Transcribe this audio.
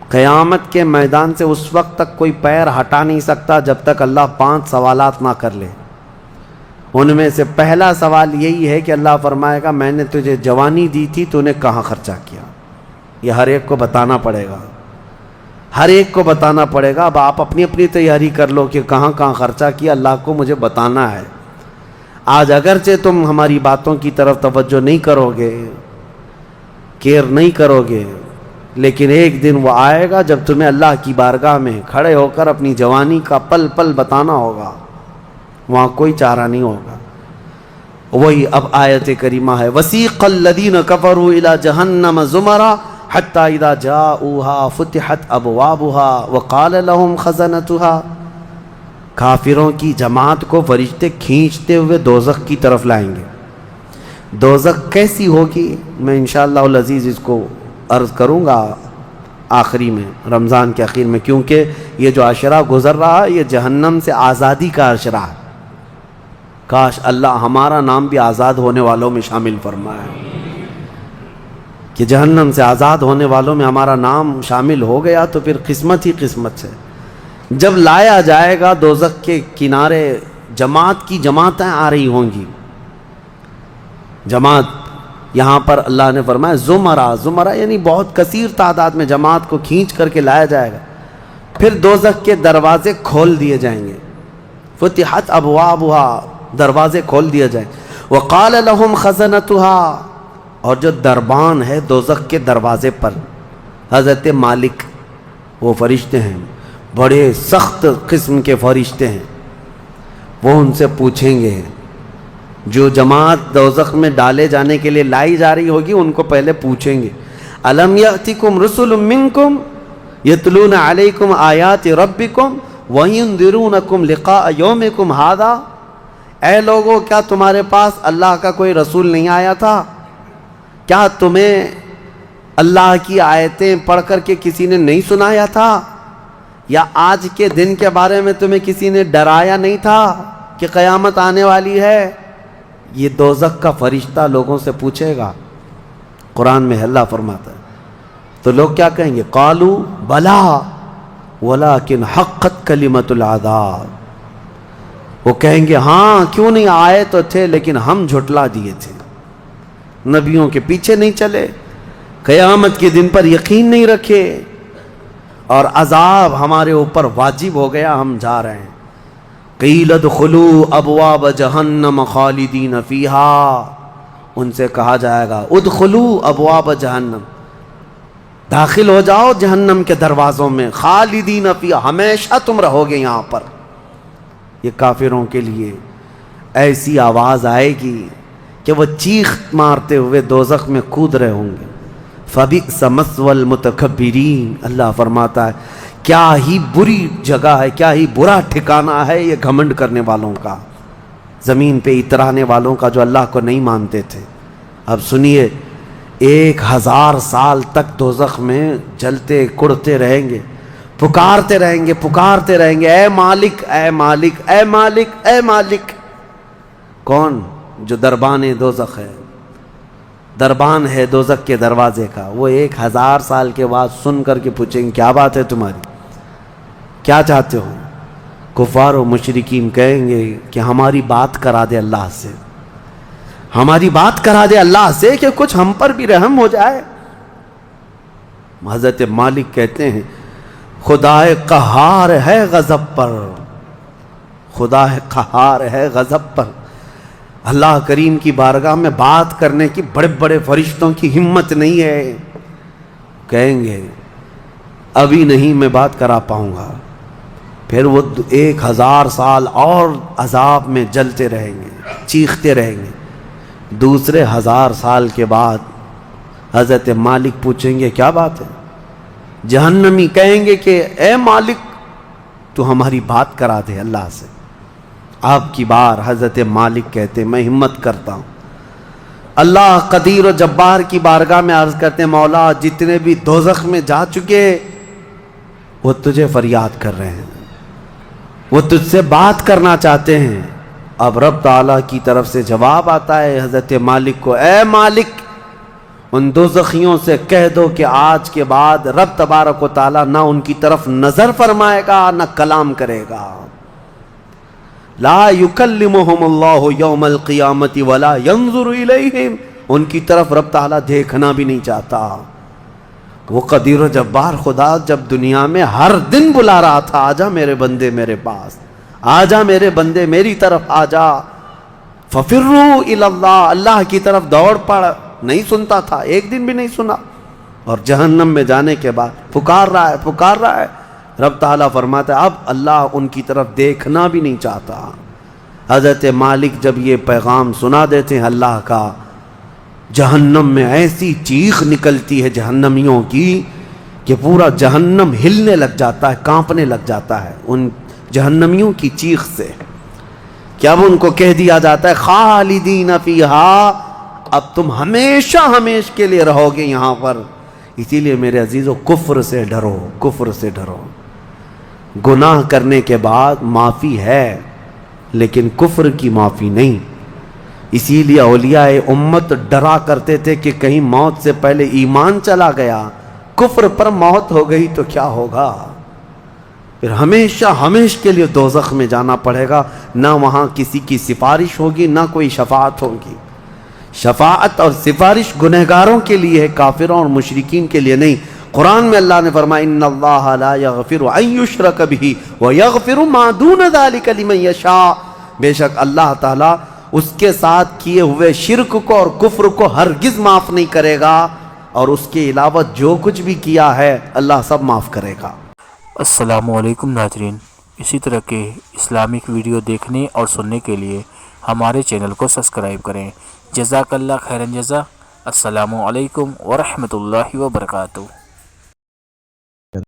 قیامت کے میدان سے اس وقت تک کوئی پیر ہٹا نہیں سکتا جب تک اللہ 5 سوالات نہ کر لے۔ ان میں سے پہلا سوال یہی ہے کہ اللہ فرمائے گا میں نے تجھے جوانی دی تھی تو نے کہاں خرچہ کیا؟ یہ ہر ایک کو بتانا پڑے گا، ہر ایک کو بتانا پڑے گا۔ اب آپ اپنی اپنی تیاری کر لو کہ کہاں کہاں خرچہ کیا، اللہ کو مجھے بتانا ہے۔ آج اگرچہ تم ہماری باتوں کی طرف توجہ نہیں کرو گے، کیئر نہیں کرو گے، لیکن ایک دن وہ آئے گا جب تمہیں اللہ کی بارگاہ میں کھڑے ہو کر اپنی جوانی کا پل پل بتانا ہوگا، وہاں کوئی چارہ نہیں ہوگا۔ وہی اب آیت کریمہ ہے وَسِيقَ الَّذِينَ كَفَرُوا إِلَى جَهَنَّمَ زُمَرًا حَتَّى إِذَا جَاءُوهَا فُتِحَتْ أَبْوَابُهَا وَقَالَ لَهُمْ خَزَنَتُهَا، کافروں کی جماعت کو فرشتے کھینچتے ہوئے دوزخ کی طرف لائیں گے۔ دوزخ کیسی ہوگی میں انشاءاللہ العزیز اس کو عرض کروں گا آخری میں، رمضان کے اخیر میں، کیونکہ یہ جو عشرہ گزر رہا ہے یہ جہنم سے آزادی کا عشرہ ہے۔ کاش اللہ ہمارا نام بھی آزاد ہونے والوں میں شامل فرمائے، کہ جہنم سے آزاد ہونے والوں میں ہمارا نام شامل ہو گیا تو پھر قسمت ہی قسمت سے۔ جب لایا جائے گا دوزخ کے کنارے جماعت کی جماعتیں آ رہی ہوں گی، جماعت، یہاں پر اللہ نے فرمایا زمرہ یعنی بہت کثیر تعداد میں جماعت کو کھینچ کر کے لایا جائے گا، پھر دوزخ کے دروازے کھول دیے جائیں گے، فتحت ابوابها، دروازے کھول دیے جائیں، وقال لهم خزنتها، اور جو دربان ہے دوزخ کے دروازے پر حضرت مالک، وہ فرشتے ہیں، بڑے سخت قسم کے فرشتے ہیں، وہ ان سے پوچھیں گے، جو جماعت دوزخ میں ڈالے جانے کے لیے لائی جا رہی ہوگی ان کو پہلے پوچھیں گے الم یأتکم رسل منکم یتلون علیکم آیات ربکم وینذرونکم لقاء یومکم ھذا، اے لوگو کیا تمہارے پاس اللہ کا کوئی رسول نہیں آیا تھا؟ کیا تمہیں اللہ کی آیتیں پڑھ کر کے کسی نے نہیں سنایا تھا؟ یا آج کے دن کے بارے میں تمہیں کسی نے ڈرایا نہیں تھا کہ قیامت آنے والی ہے؟ یہ دوزخ کا فرشتہ لوگوں سے پوچھے گا، قرآن میں اللہ فرماتا ہے۔ تو لوگ کیا کہیں گے؟ قالوا بلا ولکن حقت کلمۃ العذاب، وہ کہیں گے ہاں کیوں نہیں آئے تو تھے لیکن ہم جھٹلا دیے تھے، نبیوں کے پیچھے نہیں چلے، قیامت کے دن پر یقین نہیں رکھے، اور عذاب ہمارے اوپر واجب ہو گیا، ہم جا رہے ہیں۔ قیل ادخلوا ابواب جہنم خالدین فیہا، ان سے کہا جائے گا ادخلوا ابواب جہنم، داخل ہو جاؤ جہنم کے دروازوں میں، خالدین فیہا، ہمیشہ تم رہو گے یہاں پر۔ یہ کافروں کے لیے ایسی آواز آئے گی کہ وہ چیخ مارتے ہوئے دوزخ میں کود رہے ہوں گے۔ فبئس مثوى المتکبرین، اللہ فرماتا ہے کیا ہی بری جگہ ہے، کیا ہی برا ٹھکانہ ہے یہ گھمنڈ کرنے والوں کا، زمین پہ اترانے والوں کا جو اللہ کو نہیں مانتے تھے۔ اب سنیے 1000 سال تک دوزخ میں جلتے کڑتے رہیں گے، پکارتے رہیں گے اے مالک اے مالک اے مالک اے مالک۔ کون؟ جو دربان دوزخ ہے، دربان ہے دوزخ کے دروازے کا، وہ 1000 سال کے بعد سن کر کے پوچھیں گے کیا بات ہے تمہاری، کیا چاہتے ہو؟ کفار و مشرکین کہیں گے کہ ہماری بات کرا دے اللہ سے، ہماری بات کرا دے اللہ سے کہ کچھ ہم پر بھی رحم ہو جائے۔ حضرت مالک کہتے ہیں خدا قہار ہے غضب پر، خدا قہار ہے غضب پر۔ اللہ کریم کی بارگاہ میں بات کرنے کی بڑے بڑے فرشتوں کی ہمت نہیں ہے، کہیں گے ابھی نہیں میں بات کرا پاؤں گا، پھر وہ 1000 سال اور عذاب میں جلتے رہیں گے، چیختے رہیں گے۔ دوسرے 1000 سال کے بعد حضرت مالک پوچھیں گے کیا بات ہے؟ جہنمی کہیں گے کہ اے مالک تو ہماری بات کرا دے اللہ سے۔ آپ کی بار حضرت مالک کہتے میں ہمت کرتا ہوں، اللہ قدیر و جبار کی بارگاہ میں عرض کرتے ہیں مولا جتنے بھی دوزخ میں جا چکے وہ تجھے فریاد کر رہے ہیں، وہ تجھ سے بات کرنا چاہتے ہیں۔ اب رب تعالیٰ کی طرف سے جواب آتا ہے حضرت مالک کو، اے مالک ان دوزخیوں سے کہہ دو کہ آج کے بعد رب تبارک و تعالی نہ ان کی طرف نظر فرمائے گا نہ کلام کرے گا. لا یکلمہم اللہ یوم القیامت ولا ینظر الیہم، ان کی طرف رب تعالی دیکھنا بھی نہیں چاہتا. وہ قدیر و جبار خدا جب دنیا میں ہر دن بلا رہا تھا، آجا میرے بندے میرے پاس، آجا میرے بندے میری طرف آجا، ففروا الی اللہ، اللہ کی طرف دوڑ پڑ، نہیں سنتا تھا، ایک دن بھی نہیں سنا. اور جہنم میں جانے کے بعد پکار رہا ہے. رب تعالیٰ فرماتا ہے اب اللہ ان کی طرف دیکھنا بھی نہیں چاہتا. حضرت مالک جب یہ پیغام سنا دیتے ہیں اللہ کا، جہنم میں ایسی چیخ نکلتی ہے جہنمیوں کی کہ پورا جہنم ہلنے لگ جاتا ہے، کانپنے لگ جاتا ہے ان جہنمیوں کی چیخ سے. کہ اب ان کو کہہ دیا جاتا ہے خالدین فیہا، اب تم ہمیشہ کے لیے رہو گے یہاں پر. اسی لیے میرے عزیزو کفر سے ڈرو، کفر سے ڈرو. گناہ کرنے کے بعد معافی ہے لیکن کفر کی معافی نہیں. اسی لیے اولیاء امت ڈرا کرتے تھے کہ کہیں موت سے پہلے ایمان چلا گیا، کفر پر موت ہو گئی تو کیا ہوگا، پھر ہمیشہ کے لیے دوزخ میں جانا پڑے گا. نہ وہاں کسی کی سفارش ہوگی نہ کوئی شفاعت ہوگی. شفاعت اور سفارش گنہگاروں کے لیے ہے، کافروں اور مشرکین کے لیے نہیں. قرآن میں اللہ نے فرمایا ان اللہ لا یغفر ان یشرک بہ ویغفر ما دون ذلک لمن یشاء، بے شک اللہ تعالیٰ اس کے ساتھ کیے ہوئے شرک کو اور کفر کو ہرگز معاف نہیں کرے گا، اور اس کے علاوہ جو کچھ بھی کیا ہے اللہ سب معاف کرے گا. السلام علیکم ناظرین، اسی طرح کے اسلامک ویڈیو دیکھنے اور سننے کے لیے ہمارے چینل کو سبسکرائب کریں. جزاک اللہ خیرن جزا. السلام علیکم ورحمۃ اللہ وبرکاتہ.